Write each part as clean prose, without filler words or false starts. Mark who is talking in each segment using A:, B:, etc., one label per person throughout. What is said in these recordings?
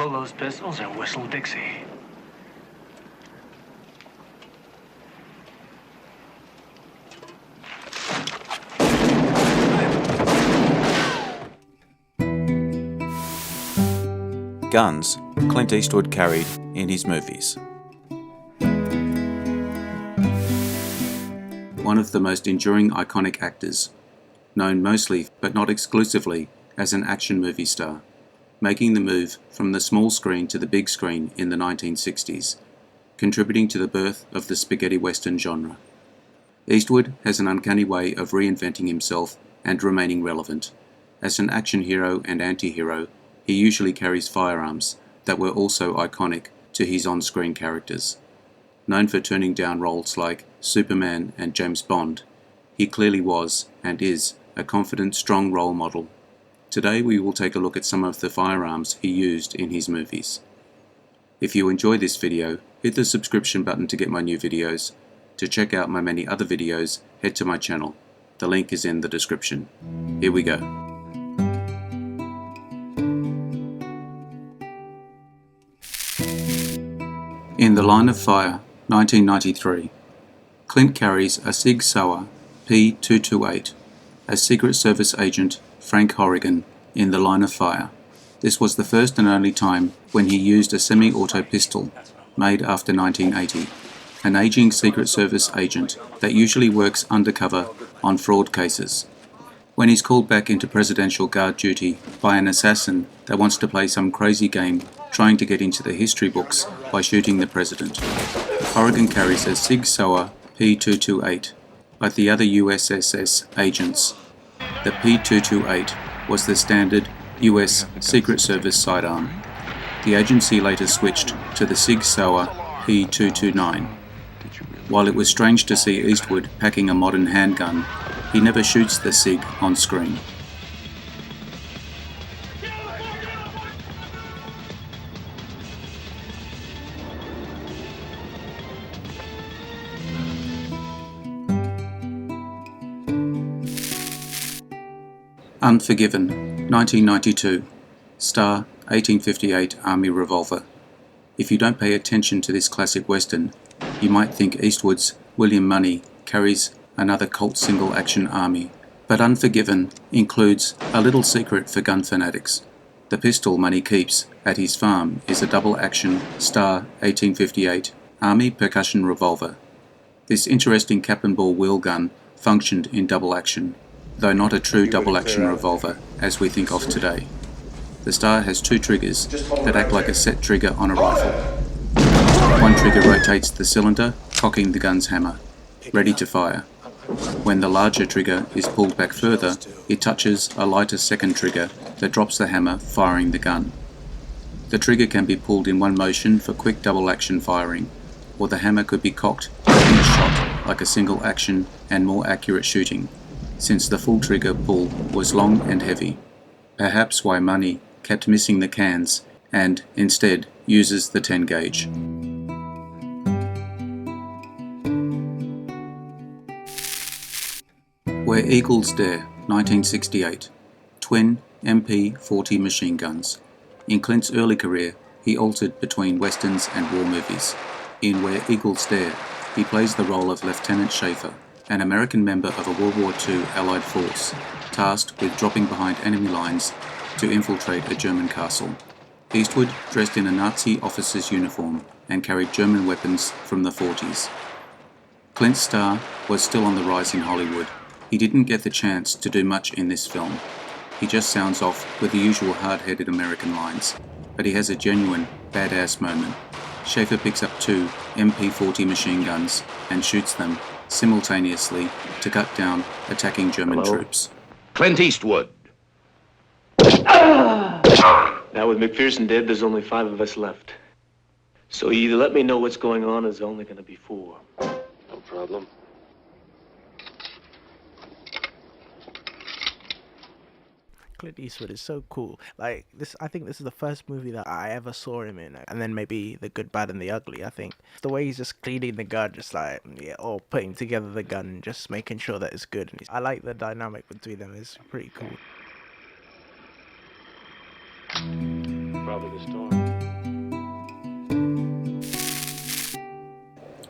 A: pull those pistols or whistle Dixie.
B: Guns Clint Eastwood carried in his movies. One of the most enduring iconic actors, known mostly but not exclusively as an action movie star, making the move from the small screen to the big screen in the 1960s, contributing to the birth of the spaghetti western genre. Eastwood has an uncanny way of reinventing himself and remaining relevant. As an action hero and anti-hero, he usually carries firearms that were also iconic to his on-screen characters. Known for turning down roles like Superman and James Bond, he clearly was, and is, a confident, strong role model. Today we will take a look at some of the firearms he used in his movies. If you enjoy this video, hit the subscription button to get my new videos. To check out my many other videos, head to my channel. The link is in the description. Here we go. In The Line of Fire, 1993, Clint carries a Sig Sauer P228 as Secret Service agent Frank Horrigan in The Line of Fire. This was the first and only time when he used a semi-auto pistol made after 1980, an aging Secret Service agent that usually works undercover on fraud cases. When he's called back into presidential guard duty by an assassin that wants to play some crazy game trying to get into the history books by shooting the president, Horrigan carries a Sig Sauer P228 like the other USSS agents. The P228 was the standard US Secret Service sidearm. The agency later switched to the Sig Sauer P229. While it was strange to see Eastwood packing a modern handgun, he never shoots the Sig on screen. Unforgiven, 1992, star 1858 Army revolver. If you don't pay attention to this classic western, you might think Eastwood's William Money carries another cult single-action army, but Unforgiven includes a little secret for gun fanatics. The pistol Money keeps at his farm is a double-action Star 1858 Army percussion revolver. This interesting cap and ball wheel gun functioned in double action, though not a true double-action revolver as we think of today. The Star has two triggers that act like a set trigger on a rifle. One trigger rotates the cylinder, cocking the gun's hammer, ready to fire. When the larger trigger is pulled back further, it touches a lighter second trigger that drops the hammer, firing the gun. The trigger can be pulled in one motion for quick double-action firing, or the hammer could be cocked in each shot like a single action and more accurate shooting, since the full trigger pull was long and heavy. Perhaps why Money kept missing the cans and instead uses the 10 gauge. Where Eagles Dare, 1968, twin MP-40 machine guns. In Clint's early career, he altered between westerns and war movies. In Where Eagles Dare, he plays the role of Lieutenant Schaefer, an American member of a World War II Allied force, tasked with dropping behind enemy lines to infiltrate a German castle. Eastwood dressed in a Nazi officer's uniform and carried German weapons from the 40s. Clint's star was still on the rise in Hollywood. He didn't get the chance to do much in this film. He just sounds off with the usual hard-headed American lines, but he has a genuine badass moment. Schaefer picks up two MP-40 machine guns and shoots them simultaneously to cut down attacking German troops.
C: Clint Eastwood.
A: Now with McPherson dead, there's only 5 of us left. So you either let me know what's going on, or there's only gonna be 4.
C: No problem.
D: Clint Eastwood is so cool. Like this, I think this is the first movie that I ever saw him in, and then maybe The Good, Bad, and the Ugly. I think the way he's just cleaning the gun, just like or putting together the gun, just making sure that it's good. I like the dynamic between them. It's pretty cool.
A: Probably the storm.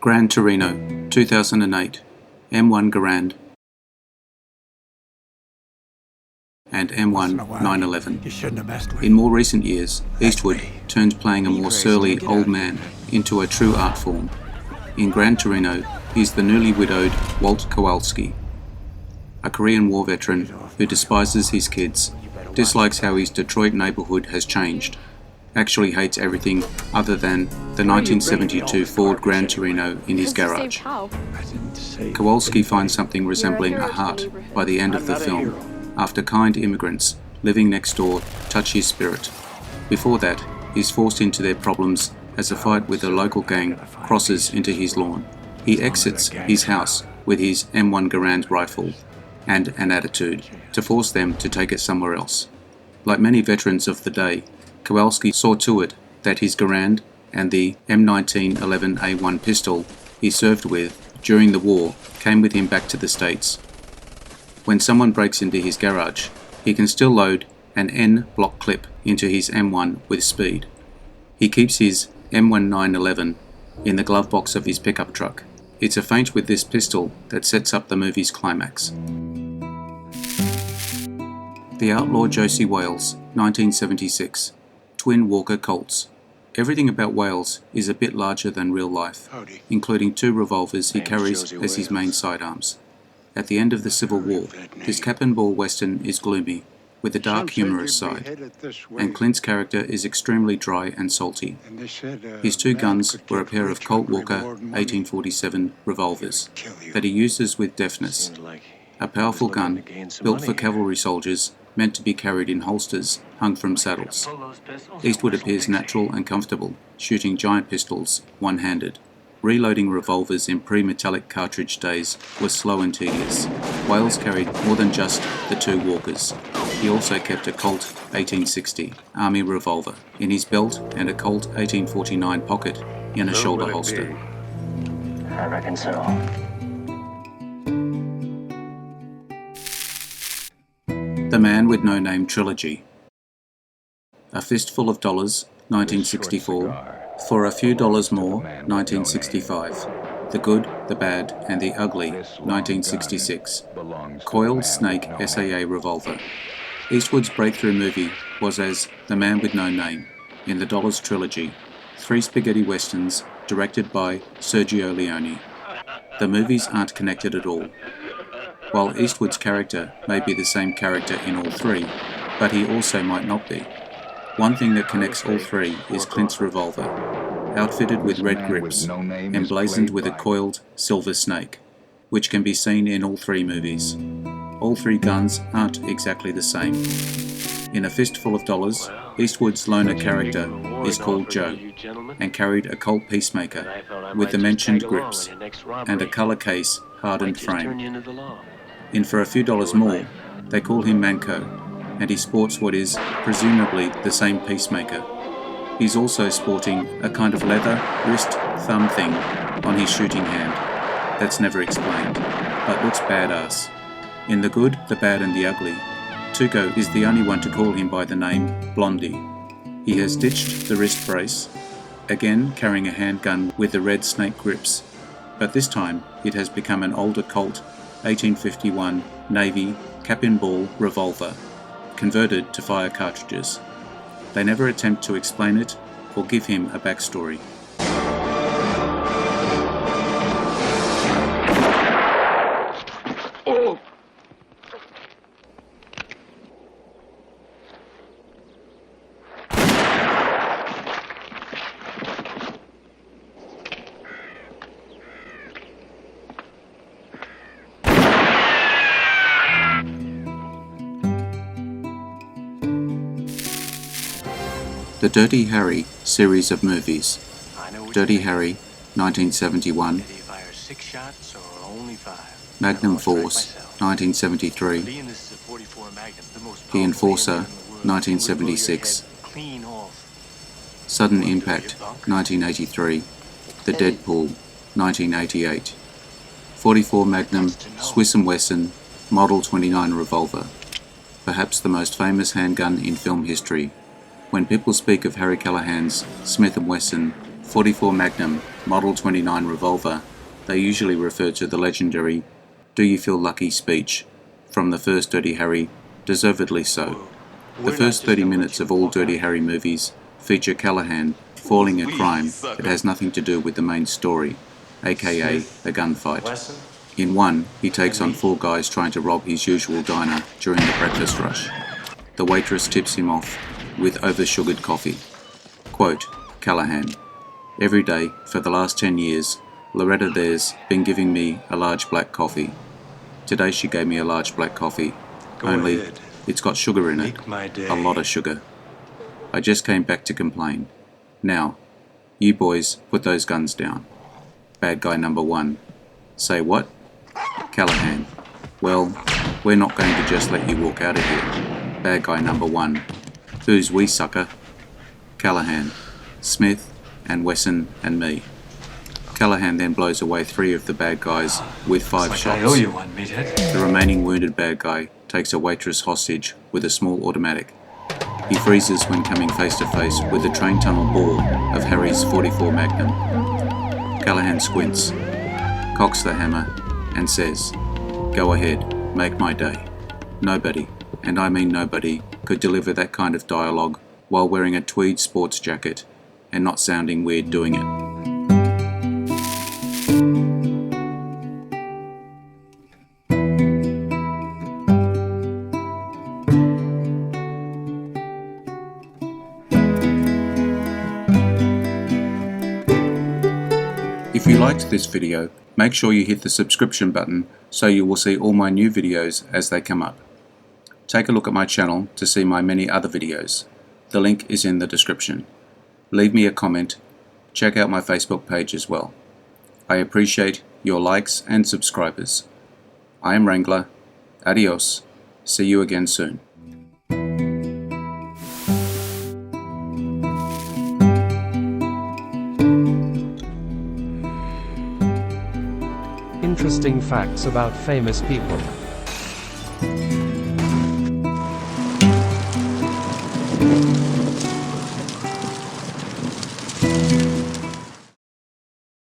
B: Gran Torino, 2008, M1 Garand and M1 911. In more recent years, Eastwood turned playing a more surly old man into a true art form. In Gran Torino, he's the newly widowed Walt Kowalski, a Korean War veteran who despises his kids, dislikes how his Detroit neighborhood has changed, actually hates everything other than the 1972 Ford Gran Torino in his garage. Kowalski finds something resembling a heart by the end of the film, after kind immigrants living next door touch his spirit. Before that, he's forced into their problems as a fight with a local gang crosses into his lawn. He exits his house with his M1 Garand rifle and an attitude to force them to take it somewhere else. Like many veterans of the day, Kowalski saw to it that his Garand and the M1911A1 pistol he served with during the war came with him back to the States. When someone breaks into his garage, he can still load an N block clip into his M1 with speed. He keeps his M1911 in the glove box of his pickup truck. It's a feint with this pistol that sets up the movie's climax. The Outlaw Josie Wales, 1976. Twin Walker Colts. Everything about Wales is a bit larger than real life, including 2 revolvers he carries as his main sidearms. At the end of the Civil War, this cap and ball western is gloomy, with a dark humorous side, and Clint's character is extremely dry and salty. His 2 guns were a pair of Colt Walker 1847 revolvers that he uses with deftness, a powerful gun built for cavalry soldiers meant to be carried in holsters hung from saddles. Eastwood appears natural and comfortable, shooting giant pistols one-handed. Reloading revolvers in pre-metallic cartridge days was slow and tedious. Wales carried more than just the 2 Walkers. He also kept a Colt 1860 Army revolver in his belt and a Colt 1849 pocket in a shoulder holster.
E: I reckon so.
B: The Man with No Name Trilogy. A Fistful of Dollars, 1964. For a Few Dollars More, 1965. The Good, the Bad, and the Ugly, 1966. Coiled Snake SAA Revolver. Eastwood's breakthrough movie was as The Man with No Name in the Dollars trilogy, 3 spaghetti westerns directed by Sergio Leone. The movies aren't connected at all. While Eastwood's character may be the same character in all 3, but he also might not be. One thing that connects all 3 is Clint's revolver, outfitted with red grips, emblazoned with a coiled silver snake, which can be seen in all 3 movies. All 3 guns aren't exactly the same. In A Fistful of Dollars, Eastwood's loner character is called Joe, and carried a Colt Peacemaker with the mentioned grips, and a colour case hardened frame. In For a Few Dollars More, they call him Manco, and he sports what is presumably the same Peacemaker. He's also sporting a kind of leather wrist thumb thing on his shooting hand that's never explained, but looks badass. In The Good, the Bad and the Ugly, Tuco is the only one to call him by the name Blondie. He has ditched the wrist brace, again carrying a handgun with the red snake grips, but this time it has become an older Colt 1851 Navy cap-in-ball revolver, converted to fire cartridges. They never attempt to explain it or give him a backstory. The Dirty Harry series of movies. Dirty Harry, 1971. Magnum Force, 1973. The Enforcer, 1976. Sudden Impact, 1983. The Deadpool, 1988. 44 Magnum Swiss & Wesson Model 29 revolver. Perhaps the most famous handgun in film history. When people speak of Harry Callahan's Smith & Wesson .44 Magnum Model 29 revolver, they usually refer to the legendary "Do you feel lucky" speech from the first Dirty Harry, deservedly so. The first 30 minutes of all Dirty Harry movies feature Callahan falling a crime that has nothing to do with the main story, aka a gunfight. In one, he takes on 4 guys trying to rob his usual diner during the breakfast rush. The waitress tips him off with over-sugared coffee. Quote, Callahan, "Every day for the last 10 years, Loretta there's been giving me a large black coffee. Today she gave me a large black coffee, only it's got sugar in it, a lot of sugar. I just came back to complain. Now, you boys put those guns down." Bad guy number 1. "Say what?" Callahan, "Well, we're not going to just let you walk out of here." Bad guy number 1. "Who's we, sucker?" Callahan, "Smith and Wesson and me." Callahan then blows away 3 of the bad guys with 5 shots.
F: I owe you one, meathead.
B: The remaining wounded bad guy takes a waitress hostage with a small automatic. He freezes when coming face to face with the train tunnel bore of Harry's .44 Magnum. Callahan squints, cocks the hammer, and says, "Go ahead, make my day." Nobody, and I mean nobody, could deliver that kind of dialogue while wearing a tweed sports jacket and not sounding weird doing it. If you liked this video, make sure you hit the subscription button so you will see all my new videos as they come up. Take a look at my channel to see my many other videos. The link is in the description. Leave me a comment. Check out my Facebook page as well. I appreciate your likes and subscribers. I am Wrangler. Adios. See you again soon.
G: Interesting facts about famous people.